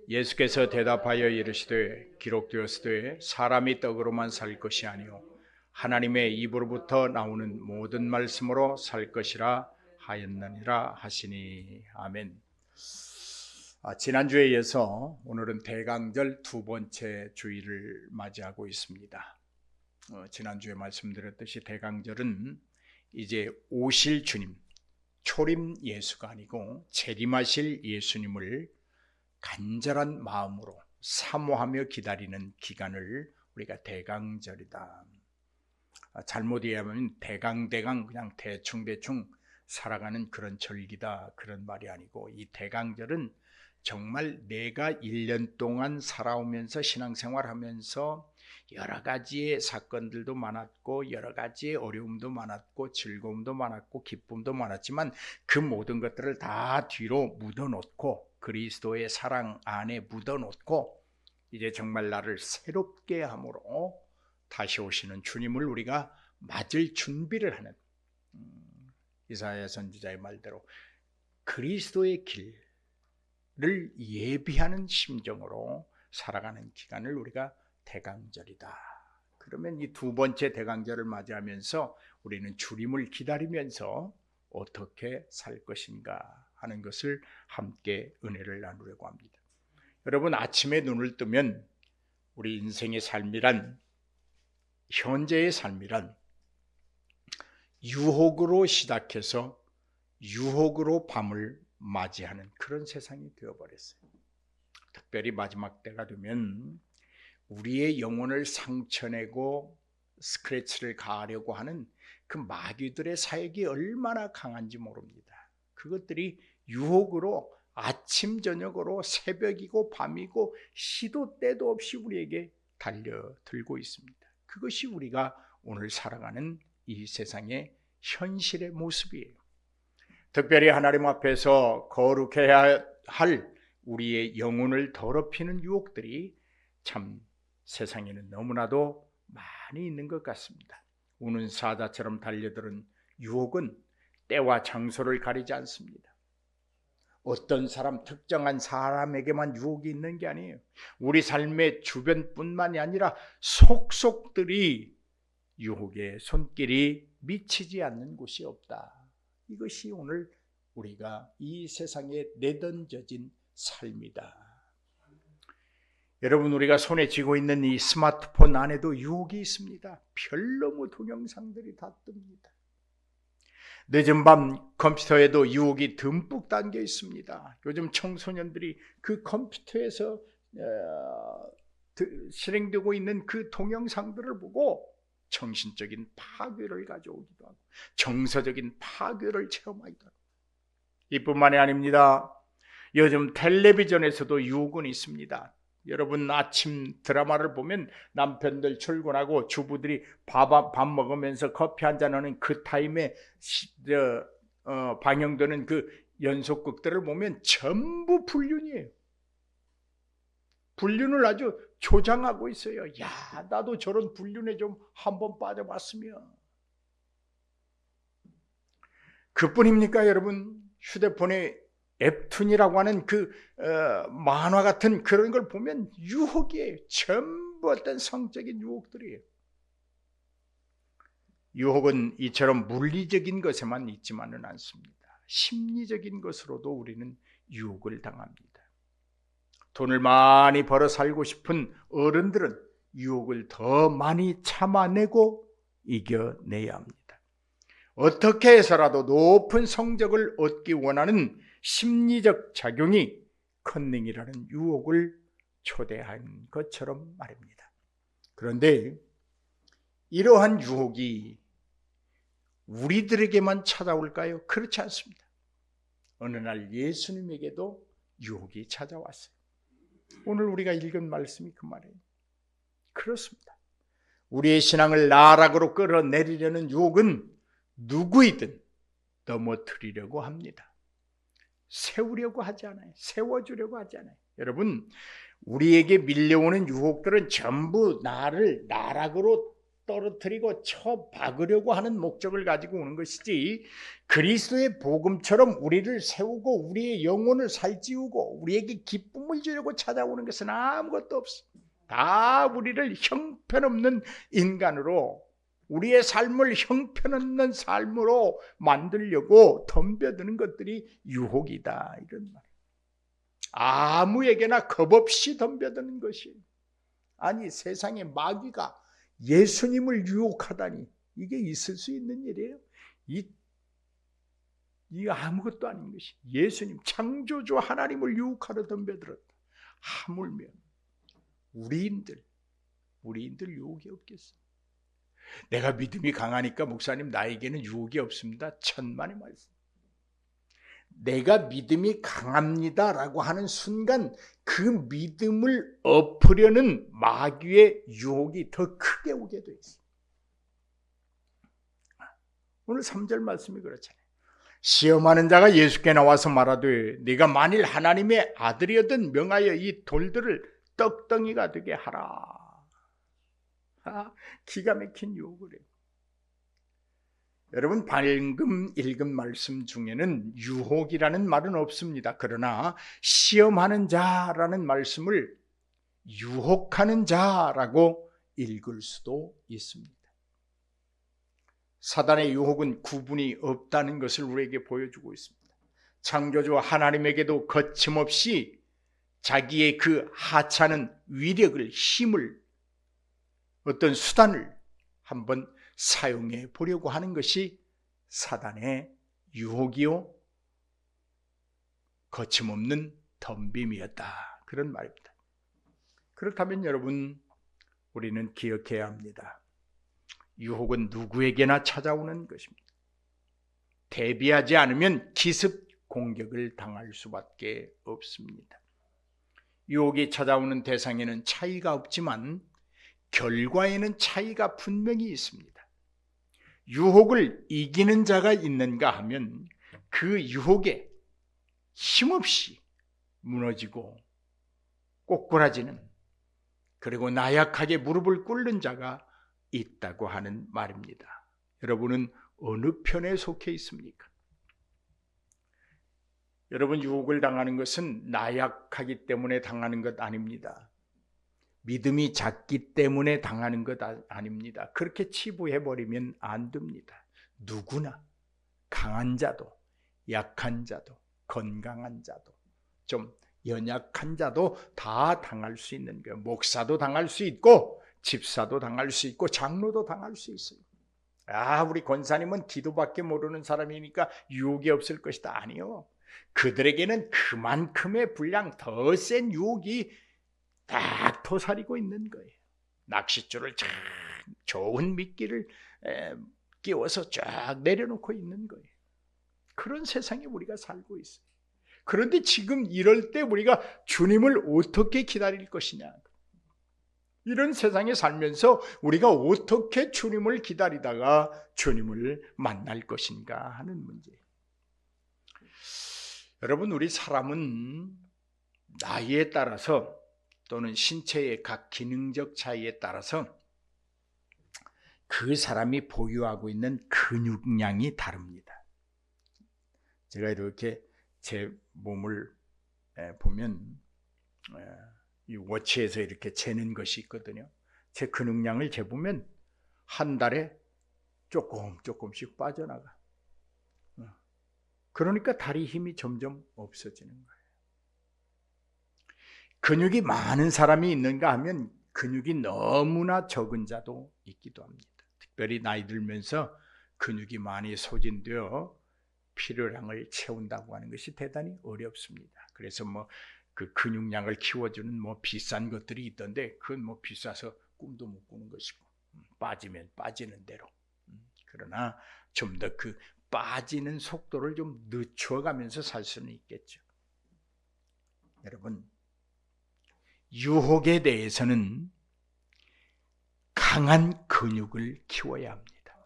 예수께서 대답하여 이르시되 기록되었으되 사람이 떡으로만 살 것이 아니요 하나님의 입으로부터 나오는 모든 말씀으로 살 것이라 하였느니라 하시니. 아멘. 지난주에 이어서 오늘은 대강절 두 번째 주일을 맞이하고 있습니다. 지난주에 말씀드렸듯이 대강절은 이제 오실 주님, 초림 예수가 아니고 재림하실 예수님을 간절한 마음으로 사모하며 기다리는 기간을 우리가 대강절이다. 잘못 이해하면 대강 그냥 대충 살아가는 그런 절기다, 그런 말이 아니고, 이 대강절은 정말 내가 1년 동안 살아오면서 신앙생활하면서 여러 가지의 사건들도 많았고 여러 가지의 어려움도 많았고 즐거움도 많았고 기쁨도 많았지만 그 모든 것들을 다 뒤로 묻어놓고 그리스도의 사랑 안에 묻어놓고 이제 정말 나를 새롭게 함으로 다시 오시는 주님을 우리가 맞을 준비를 하는, 이사야 선지자의 말대로 그리스도의 길을 예비하는 심정으로 살아가는 기간을 우리가 대강절이다. 그러면 이 두 번째 대강절을 맞이하면서 우리는 주님을 기다리면서 어떻게 살 것인가 하는 것을 함께 은혜를 나누려고 합니다. 여러분, 아침에 눈을 뜨면 우리 인생의 삶이란, 현재의 삶이란 유혹으로 시작해서 유혹으로 밤을 맞이하는 그런 세상이 되어버렸어요. 특별히 마지막 때가 되면 우리의 영혼을 상처내고 스크래치를 가하려고 하는 그 마귀들의 사역이 얼마나 강한지 모릅니다. 그것들이 유혹으로 아침 저녁으로 새벽이고 밤이고 시도 때도 없이 우리에게 달려들고 있습니다. 그것이 우리가 오늘 살아가는 이 세상의 현실의 모습이에요. 특별히 하나님 앞에서 거룩해야 할 우리의 영혼을 더럽히는 유혹들이 참 세상에는 너무나도 많이 있는 것 같습니다. 우는 사자처럼 달려드는 유혹은 때와 장소를 가리지 않습니다. 어떤 사람, 특정한 사람에게만 유혹이 있는 게 아니에요. 우리 삶의 주변뿐만이 아니라 속속들이 유혹의 손길이 미치지 않는 곳이 없다. 이것이 오늘 우리가 이 세상에 내던져진 삶이다. 여러분, 우리가 손에 쥐고 있는 이 스마트폰 안에도 유혹이 있습니다. 별너무 동영상들이 다 뜹니다. 늦은 밤 컴퓨터에도 유혹이 듬뿍 담겨 있습니다. 요즘 청소년들이 그 컴퓨터에서 실행되고 있는 그 동영상들을 보고 정신적인 파괴를 가져오기도 하고 정서적인 파괴를 체험하기도 하고, 이뿐만이 아닙니다. 요즘 텔레비전에서도 유혹은 있습니다. 여러분, 아침 드라마를 보면 남편들 출근하고 주부들이 밥 먹으면서 커피 한잔하는 그 타임에 방영되는 그 연속극들을 보면 전부 불륜이에요. 불륜을 아주 조장하고 있어요. 야, 나도 저런 불륜에 좀 한번 빠져봤으면. 그뿐입니까 여러분? 휴대폰에 웹툰이라고 하는 그 만화 같은 그런 걸 보면 유혹이에요. 전부 어떤 성적인 유혹들이에요. 유혹은 이처럼 물리적인 것에만 있지만은 않습니다. 심리적인 것으로도 우리는 유혹을 당합니다. 돈을 많이 벌어 살고 싶은 어른들은 유혹을 더 많이 참아내고 이겨내야 합니다. 어떻게 해서라도 높은 성적을 얻기 원하는 심리적 작용이 컨닝이라는 유혹을 초대한 것처럼 말입니다. 그런데 이러한 유혹이 우리들에게만 찾아올까요? 그렇지 않습니다. 어느 날 예수님에게도 유혹이 찾아왔어요. 오늘 우리가 읽은 말씀이 그 말이에요. 그렇습니다. 우리의 신앙을 나락으로 끌어내리려는 유혹은 누구이든 넘어뜨리려고 합니다. 세우려고 하지 않아요. 세워주려고 하지 않아요. 여러분, 우리에게 밀려오는 유혹들은 전부 나를 나락으로 떨어뜨리고 쳐박으려고 하는 목적을 가지고 오는 것이지, 그리스도의 복음처럼 우리를 세우고 우리의 영혼을 살찌우고 우리에게 기쁨을 주려고 찾아오는 것은 아무것도 없어. 다 우리를 형편없는 인간으로, 우리의 삶을 형편없는 삶으로 만들려고 덤벼드는 것들이 유혹이다, 이런 말. 아무에게나 겁없이 덤벼드는 것이, 아니 세상의 마귀가 예수님을 유혹하다니, 이게 있을 수 있는 일이에요? 이거 아무것도 아닌 것이, 예수님 창조주 하나님을 유혹하러 덤벼들었다. 하물며 우리인들 유혹이 없겠어? 내가 믿음이 강하니까 목사님 나에게는 유혹이 없습니다. 천만의 말씀. 내가 믿음이 강합니다라고 하는 순간 그 믿음을 엎으려는 마귀의 유혹이 더 크게 오게 돼 있어. 오늘 3절 말씀이 그렇잖아요. 시험하는 자가 예수께 나와서 말하되 네가 만일 하나님의 아들이었든 명하여 이 돌들을 떡덩이가 되게 하라. 기가 막힌 유혹을 해요. 여러분, 방금 읽은 말씀 중에는 유혹이라는 말은 없습니다. 그러나 시험하는 자라는 말씀을 유혹하는 자라고 읽을 수도 있습니다. 사단의 유혹은 구분이 없다는 것을 우리에게 보여주고 있습니다. 창조주 하나님에게도 거침없이 자기의 그 하찮은 위력을, 힘을, 어떤 수단을 한번 사용해 보려고 하는 것이 사단의 유혹이요 거침없는 덤빔이었다, 그런 말입니다. 그렇다면 여러분, 우리는 기억해야 합니다. 유혹은 누구에게나 찾아오는 것입니다. 대비하지 않으면 기습 공격을 당할 수밖에 없습니다. 유혹이 찾아오는 대상에는 차이가 없지만 결과에는 차이가 분명히 있습니다. 유혹을 이기는 자가 있는가 하면 그 유혹에 힘없이 무너지고 꼬꾸라지는, 그리고 나약하게 무릎을 꿇는 자가 있다고 하는 말입니다. 여러분은 어느 편에 속해 있습니까? 여러분, 유혹을 당하는 것은 나약하기 때문에 당하는 것 아닙니다. 믿음이 작기 때문에 당하는 것 아닙니다. 그렇게 치부해버리면 안 됩니다. 누구나, 강한 자도 약한 자도 건강한 자도 좀 연약한 자도 다 당할 수 있는 거예요. 목사도 당할 수 있고 집사도 당할 수 있고 장로도 당할 수 있어요. 우리 권사님은 기도밖에 모르는 사람이니까 유혹이 없을 것이다. 아니요. 그들에게는 그만큼의 분량 더 센 유혹이 딱 도사리고 있는 거예요. 낚싯줄을 쫙 좋은 미끼를 끼워서 쫙 내려놓고 있는 거예요. 그런 세상에 우리가 살고 있어요. 그런데 지금 이럴 때 우리가 주님을 어떻게 기다릴 것이냐, 이런 세상에 살면서 우리가 어떻게 주님을 기다리다가 주님을 만날 것인가 하는 문제예요. 여러분, 우리 사람은 나이에 따라서 또는 신체의 각 기능적 차이에 따라서 그 사람이 보유하고 있는 근육량이 다릅니다. 제가 이렇게 제 몸을 보면 이 워치에서 이렇게 재는 것이 있거든요. 제 근육량을 재보면 한 달에 조금씩 빠져나가. 그러니까 다리 힘이 점점 없어지는 거예요. 근육이 많은 사람이 있는가 하면 근육이 너무나 적은 자도 있기도 합니다. 특별히 나이 들면서 근육이 많이 소진되어 필요량을 채운다고 하는 것이 대단히 어렵습니다. 그래서 그 근육량을 키워주는 비싼 것들이 있던데 그건 비싸서 꿈도 못 꾸는 것이고, 빠지면 빠지는 대로. 그러나 좀 더 그 빠지는 속도를 좀 늦춰가면서 살 수는 있겠죠. 여러분, 유혹에 대해서는 강한 근육을 키워야 합니다.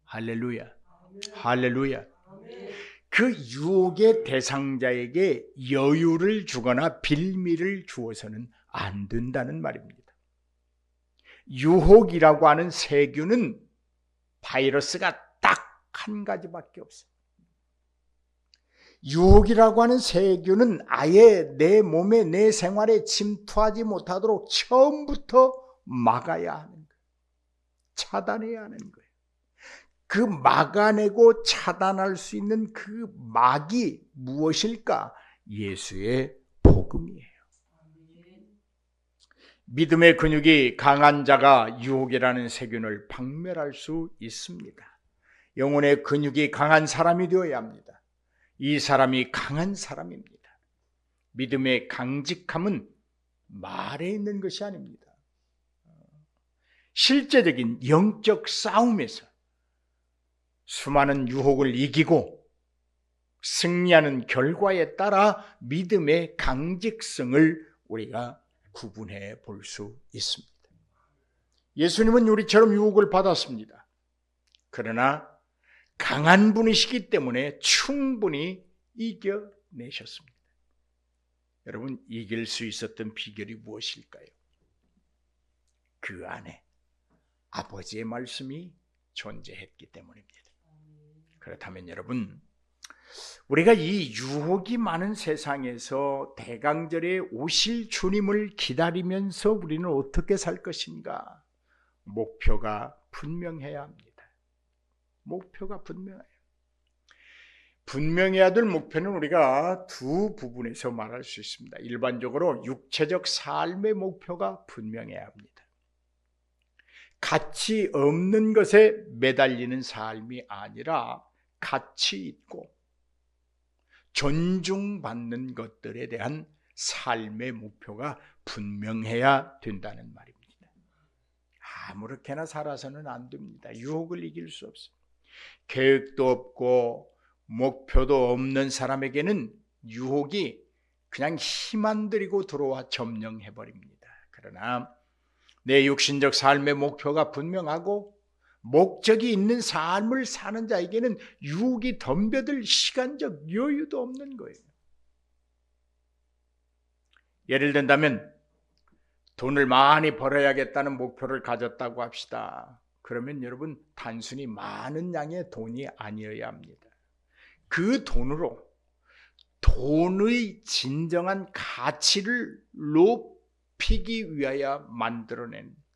할렐루야, 할렐루야. 그 유혹의 대상자에게 여유를 주거나 빌미를 주어서는 안 된다는 말입니다. 유혹이라고 하는 세균은 바이러스가 딱 한 가지밖에 없어요. 유혹이라고 하는 세균은 아예 내 몸에, 내 생활에 침투하지 못하도록 처음부터 막아야 하는 거예요. 차단해야 하는 거예요. 그 막아내고 차단할 수 있는 그 막이 무엇일까? 예수의 복음이에요. 믿음의 근육이 강한 자가 유혹이라는 세균을 박멸할 수 있습니다. 영혼의 근육이 강한 사람이 되어야 합니다. 이 사람이 강한 사람입니다. 믿음의 강직함은 말에 있는 것이 아닙니다. 실제적인 영적 싸움에서 수많은 유혹을 이기고 승리하는 결과에 따라 믿음의 강직성을 우리가 구분해 볼 수 있습니다. 예수님은 우리처럼 유혹을 받았습니다. 그러나 강한 분이시기 때문에 충분히 이겨내셨습니다. 여러분, 이길 수 있었던 비결이 무엇일까요? 그 안에 아버지의 말씀이 존재했기 때문입니다. 그렇다면 여러분, 우리가 이 유혹이 많은 세상에서 대강절에 오실 주님을 기다리면서 우리는 어떻게 살 것인가? 목표가 분명해야 합니다. 목표가 분명해요. 분명해야 될 목표는 우리가 두 부분에서 말할 수 있습니다. 일반적으로 육체적 삶의 목표가 분명해야 합니다. 가치 없는 것에 매달리는 삶이 아니라 가치 있고 존중받는 것들에 대한 삶의 목표가 분명해야 된다는 말입니다. 아무렇게나 살아서는 안 됩니다. 유혹을 이길 수 없어요. 계획도 없고 목표도 없는 사람에게는 유혹이 그냥 힘 안 들이고 들어와 점령해버립니다. 그러나 내 육신적 삶의 목표가 분명하고 목적이 있는 삶을 사는 자에게는 유혹이 덤벼들 시간적 여유도 없는 거예요. 예를 든다면 돈을 많이 벌어야겠다는 목표를 가졌다고 합시다. 그러면 여러분, 단순히 많은 양의 돈이 아니어야 합니다. 그 돈으로 돈의 진정한 가치를 높이기 위하여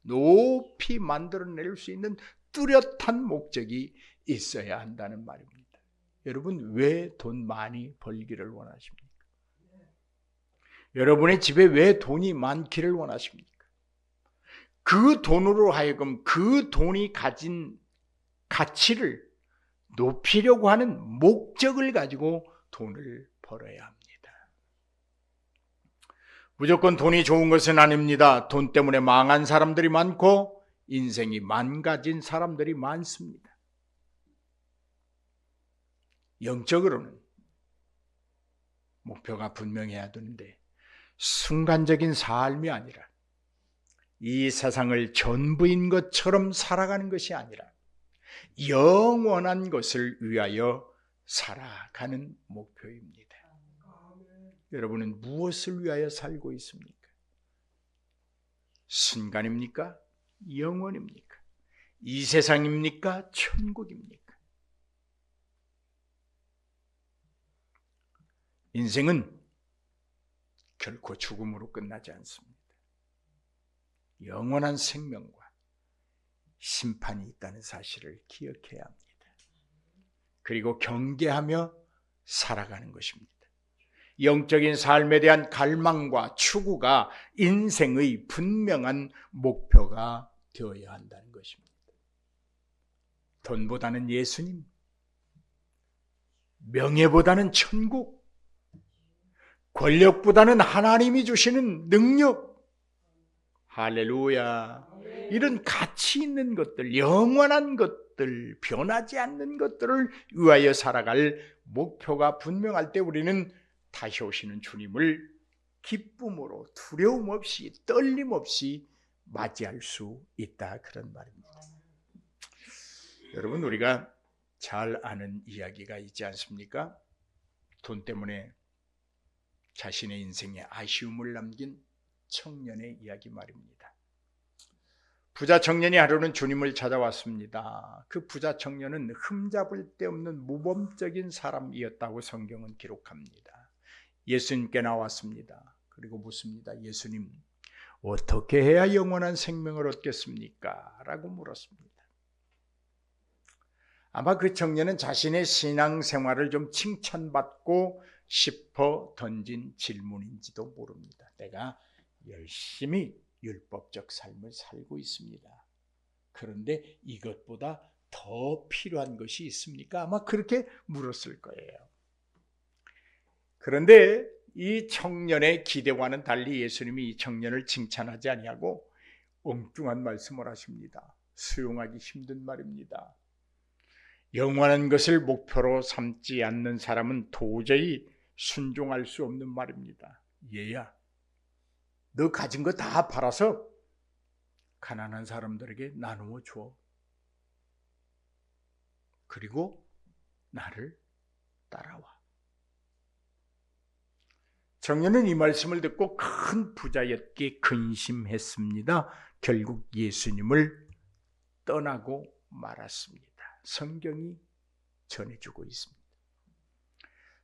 높이 만들어낼 수 있는 뚜렷한 목적이 있어야 한다는 말입니다. 여러분, 왜 돈 많이 벌기를 원하십니까? 여러분의 집에 왜 돈이 많기를 원하십니까? 그 돈으로 하여금 그 돈이 가진 가치를 높이려고 하는 목적을 가지고 돈을 벌어야 합니다. 무조건 돈이 좋은 것은 아닙니다. 돈 때문에 망한 사람들이 많고 인생이 망가진 사람들이 많습니다. 영적으로는 목표가 분명해야 되는데 순간적인 삶이 아니라 이 세상을 전부인 것처럼 살아가는 것이 아니라 영원한 것을 위하여 살아가는 목표입니다. 여러분은 무엇을 위하여 살고 있습니까? 순간입니까? 영원입니까? 이 세상입니까? 천국입니까? 인생은 결코 죽음으로 끝나지 않습니다. 영원한 생명과 심판이 있다는 사실을 기억해야 합니다. 그리고 경계하며 살아가는 것입니다. 영적인 삶에 대한 갈망과 추구가 인생의 분명한 목표가 되어야 한다는 것입니다. 돈보다는 예수님, 명예보다는 천국, 권력보다는 하나님이 주시는 능력, 할렐루야. 이런 가치 있는 것들, 영원한 것들, 변하지 않는 것들을 위하여 살아갈 목표가 분명할 때 우리는 다시 오시는 주님을 기쁨으로 두려움 없이 떨림 없이 맞이할 수 있다, 그런 말입니다. 여러분, 우리가 잘 아는 이야기가 있지 않습니까? 돈 때문에 자신의 인생에 아쉬움을 남긴 청년의 이야기 말입니다. 부자 청년이 하루는 주님을 찾아왔습니다. 그 부자 청년은 흠잡을 데 없는 모범적인 사람이었다고 성경은 기록합니다. 예수님께 나왔습니다. 그리고 묻습니다. 예수님, 어떻게 해야 영원한 생명을 얻겠습니까? 라고 물었습니다. 아마 그 청년은 자신의 신앙생활을 좀 칭찬받고 싶어 던진 질문인지도 모릅니다. 내가 열심히 율법적 삶을 살고 있습니다. 그런데 이것보다 더 필요한 것이 있습니까? 아마 그렇게 물었을 거예요. 그런데 이 청년의 기대와는 달리 예수님이 이 청년을 칭찬하지 아니하고 엉뚱한 말씀을 하십니다. 수용하기 힘든 말입니다. 영원한 것을 목표로 삼지 않는 사람은 도저히 순종할 수 없는 말입니다. 얘야, 너 가진 거 다 팔아서 가난한 사람들에게 나누어 줘. 그리고 나를 따라와. 청년은 이 말씀을 듣고 큰 부자였기에 근심했습니다. 결국 예수님을 떠나고 말았습니다. 성경이 전해주고 있습니다.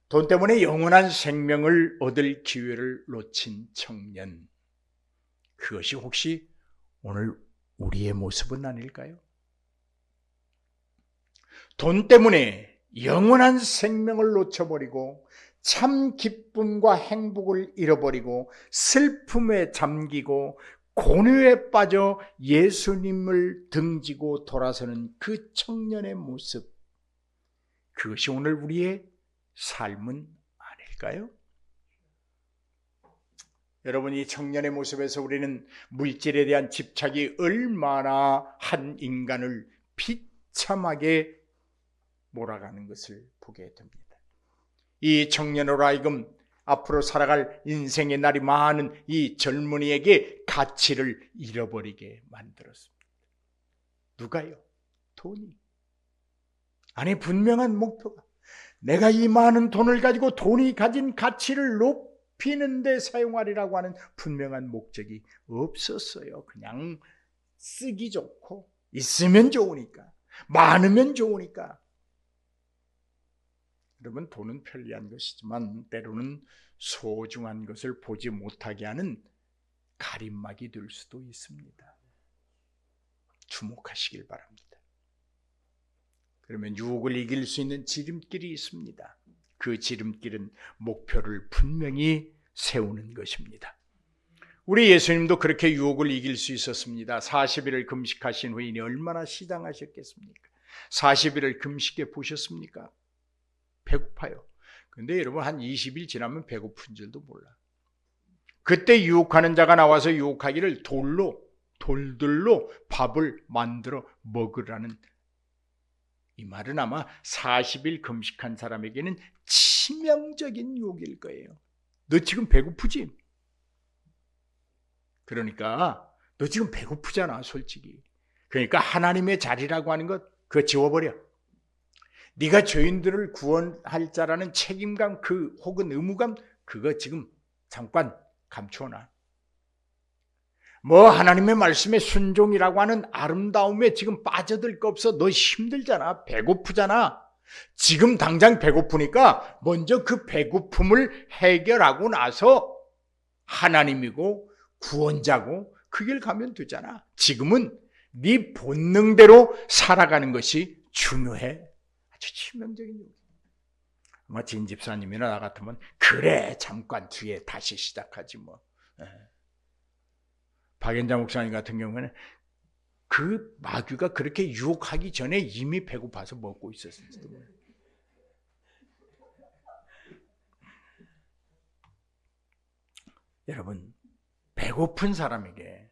돈 때문에 영원한 생명을 얻을 기회를 놓친 청년, 그것이 혹시 오늘 우리의 모습은 아닐까요? 돈 때문에 영원한 생명을 놓쳐버리고 참 기쁨과 행복을 잃어버리고 슬픔에 잠기고 고뇌에 빠져 예수님을 등지고 돌아서는 그 청년의 모습, 그것이 오늘 우리의 삶은 아닐까요? 여러분, 이 청년의 모습에서 우리는 물질에 대한 집착이 얼마나 한 인간을 비참하게 몰아가는 것을 보게 됩니다. 이 청년으로 하여금 앞으로 살아갈 인생의 날이 많은 이 젊은이에게 가치를 잃어버리게 만들었습니다. 누가요? 돈이. 아니, 분명한 목표가 내가 이 많은 돈을 가지고 돈이 가진 가치를 높이는 데 사용하리라고 하는 분명한 목적이 없었어요. 그냥 쓰기 좋고 있으면 좋으니까, 많으면 좋으니까. 여러분, 돈은 편리한 것이지만 때로는 소중한 것을 보지 못하게 하는 가림막이 될 수도 있습니다. 주목하시길 바랍니다. 그러면 유혹을 이길 수 있는 지름길이 있습니다. 그 지름길은 목표를 분명히 세우는 것입니다. 우리 예수님도 그렇게 유혹을 이길 수 있었습니다. 40일을 금식하신 후에 얼마나 시장하셨겠습니까? 40일을 금식해 보셨습니까? 배고파요. 근데 여러분, 한 20일 지나면 배고픈 줄도 몰라. 그때 유혹하는 자가 나와서 유혹하기를 돌들로 밥을 만들어 먹으라는, 이 말은 아마 40일 금식한 사람에게는 치명적인 유혹일 거예요. 너 지금 배고프지? 그러니까 너 지금 배고프잖아, 솔직히. 그러니까 하나님의 자리라고 하는 것, 그거 지워버려. 네가 죄인들을 구원할 자라는 책임감, 혹은 의무감, 그거 지금 잠깐 감추어놔. 뭐 하나님의 말씀에 순종이라고 하는 아름다움에 지금 빠져들 거 없어. 너 힘들잖아, 배고프잖아. 지금 당장 배고프니까 먼저 그 배고픔을 해결하고 나서 하나님이고 구원자고 그 길 가면 되잖아. 지금은 네 본능대로 살아가는 것이 중요해. 아주 치명적인 얘기. 아마 진 집사님이나 나 같으면 그래, 잠깐 뒤에 다시 시작하지 뭐. 박연자 목사님 같은 경우에는 그 마귀가 그렇게 유혹하기 전에 이미 배고파서 먹고 있었습니다. 여러분, 배고픈 사람에게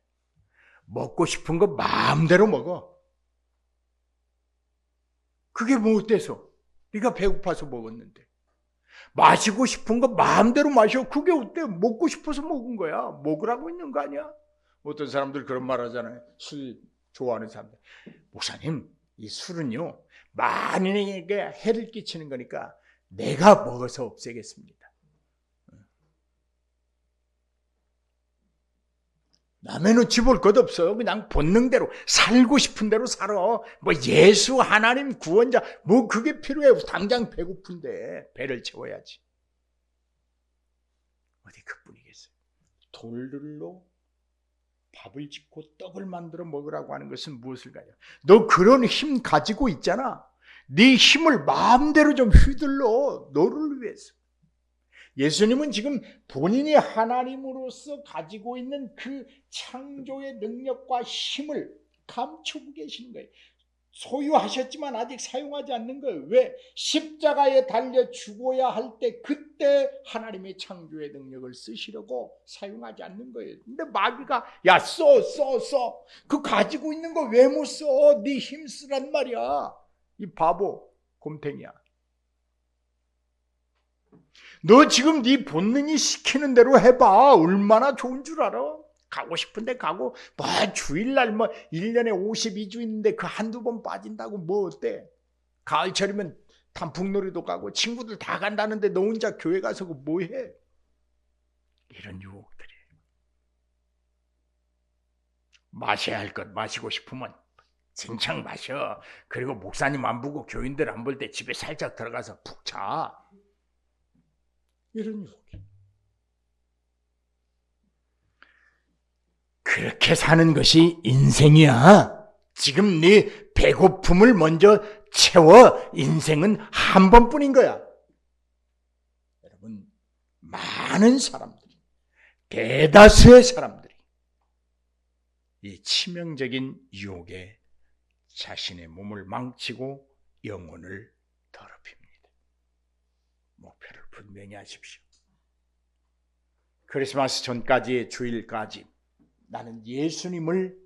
먹고 싶은 거 마음대로 먹어. 그게 뭐 어때서? 네가 배고파서 먹었는데. 마시고 싶은 거 마음대로 마셔. 그게 어때? 먹고 싶어서 먹은 거야. 먹으라고 있는 거 아니야? 어떤 사람들 그런 말 하잖아요. 술 좋아하는 사람들. 목사님, 이 술은요, 만인에게 해를 끼치는 거니까 내가 먹어서 없애겠습니다. 남의 눈치 볼 것 없어. 그냥 본능대로 살고 싶은 대로 살아. 뭐 예수 하나님 구원자 뭐 그게 필요해. 당장 배고픈데 배를 채워야지. 어디 그뿐이겠어요. 돌들로 밥을 짓고 떡을 만들어 먹으라고 하는 것은 무엇일까요? 너 그런 힘 가지고 있잖아. 네 힘을 마음대로 좀 휘둘러. 너를 위해서. 예수님은 지금 본인이 하나님으로서 가지고 있는 그 창조의 능력과 힘을 감추고 계시는 거예요. 소유하셨지만 아직 사용하지 않는 거예요. 왜? 십자가에 달려 죽어야 할 때 그때 하나님의 창조의 능력을 쓰시려고 사용하지 않는 거예요. 근데 마귀가 야 써. 그 가지고 있는 거 왜 못 써? 네 힘 쓰란 말이야. 이 바보 곰탱이야. 너 지금 네 본능이 시키는 대로 해봐. 얼마나 좋은 줄 알아? 가고 싶은데 가고 뭐 주일날 뭐 1년에 52주 있는데 그 한두 번 빠진다고 뭐 어때? 가을철이면 단풍놀이도 가고 친구들 다 간다는데 너 혼자 교회 가서 뭐 해? 이런 유혹들이. 마셔야 할 것 마시고 싶으면 진창 마셔. 그리고 목사님 안 보고 교인들 안 볼 때 집에 살짝 들어가서 푹 자. 이런 유혹이. 그렇게 사는 것이 인생이야. 지금 네 배고픔을 먼저 채워. 인생은 한 번뿐인 거야. 여러분, 많은 사람들이, 대다수의 사람들이 이 치명적인 유혹에 자신의 몸을 망치고 영혼을 더럽힙니다. 목표를 분명히 하십시오. 크리스마스 전까지의 주일까지 나는 예수님을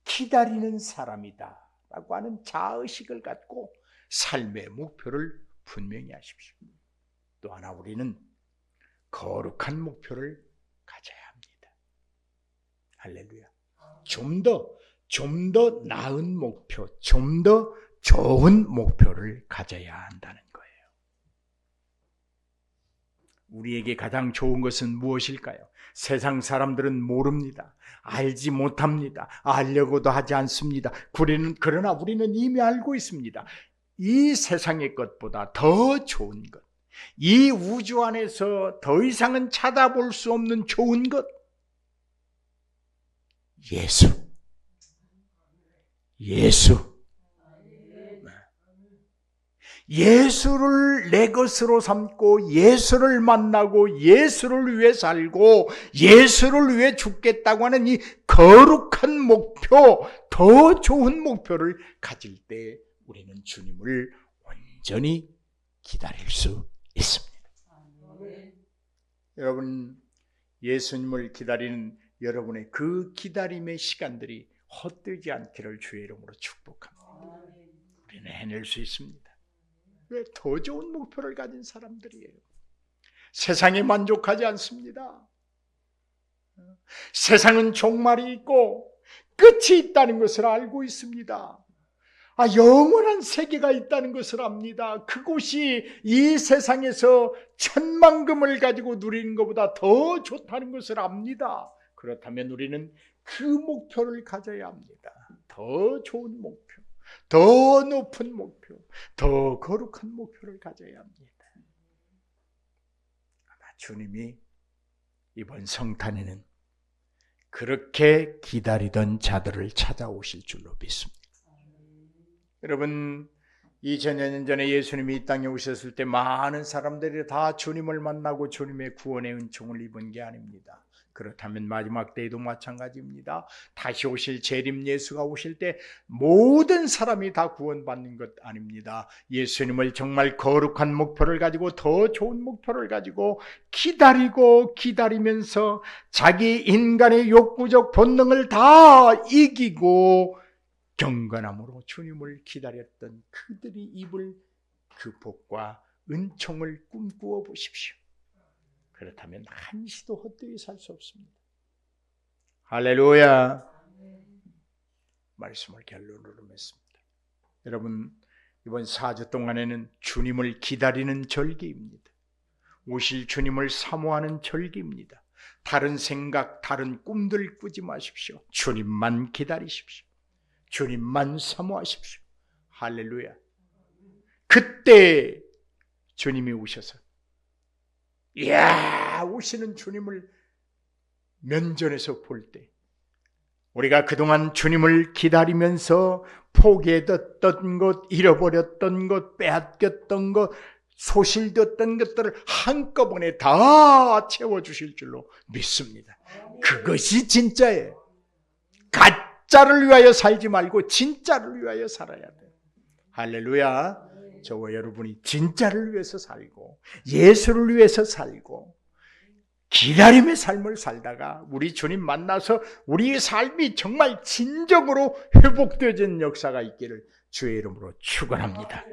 기다리는 사람이다 라고 하는 자의식을 갖고 삶의 목표를 분명히 하십시오. 또 하나 우리는 거룩한 목표를 가져야 합니다. 할렐루야. 좀 더 나은 목표, 좀 더 좋은 목표를 가져야 한다는 거예요. 우리에게 가장 좋은 것은 무엇일까요? 세상 사람들은 모릅니다. 알지 못합니다. 알려고도 하지 않습니다. 그러나 우리는 이미 알고 있습니다. 이 세상의 것보다 더 좋은 것, 이 우주 안에서 더 이상은 찾아볼 수 없는 좋은 것, 예수를 내 것으로 삼고 예수를 만나고 예수를 위해 살고 예수를 위해 죽겠다고 하는 이 거룩한 목표, 더 좋은 목표를 가질 때 우리는 주님을 온전히 기다릴 수 있습니다. 여러분, 예수님을 기다리는 여러분의 그 기다림의 시간들이 헛되지 않기를 주의 이름으로 축복합니다. 우리는 해낼 수 있습니다. 왜? 더 좋은 목표를 가진 사람들이에요. 세상에 만족하지 않습니다. 세상은 종말이 있고 끝이 있다는 것을 알고 있습니다. 영원한 세계가 있다는 것을 압니다. 그곳이 이 세상에서 천만금을 가지고 누리는 것보다 더 좋다는 것을 압니다. 그렇다면 우리는 그 목표를 가져야 합니다. 더 좋은 목표, 더 높은 목표, 더 거룩한 목표를 가져야 합니다. 아마 주님이 이번 성탄에는 그렇게 기다리던 자들을 찾아오실 줄로 믿습니다. 여러분, 2000여 년 전에 예수님이 이 땅에 오셨을 때 많은 사람들이 다 주님을 만나고 주님의 구원의 은총을 입은 게 아닙니다. 그렇다면 마지막 때에도 마찬가지입니다. 다시 오실 재림 예수가 오실 때 모든 사람이 다 구원받는 것 아닙니다. 예수님을 정말 거룩한 목표를 가지고 더 좋은 목표를 가지고 기다리면서 자기 인간의 욕구적 본능을 다 이기고 경건함으로 주님을 기다렸던 그들이 입을 그 복과 은총을 꿈꾸어 보십시오. 그렇다면 한시도 헛되이 살 수 없습니다. 할렐루야. 말씀을 결론으로 맺습니다. 여러분, 이번 4주 동안에는 주님을 기다리는 절기입니다. 오실 주님을 사모하는 절기입니다. 다른 생각, 다른 꿈들 꾸지 마십시오. 주님만 기다리십시오. 주님만 사모하십시오. 할렐루야. 그때 주님이 오셔서, 이야, 오시는 주님을 면전에서 볼 때, 우리가 그동안 주님을 기다리면서 포기했던 것, 잃어버렸던 것, 빼앗겼던 것, 소실됐던 것들을 한꺼번에 다 채워주실 줄로 믿습니다. 그것이 진짜예요. 가짜를 위하여 살지 말고 진짜를 위하여 살아야 돼요. 할렐루야. 저와 여러분이 진짜를 위해서 살고 예수를 위해서 살고 기다림의 삶을 살다가 우리 주님 만나서 우리의 삶이 정말 진정으로 회복되어진 역사가 있기를 주의 이름으로 축원합니다.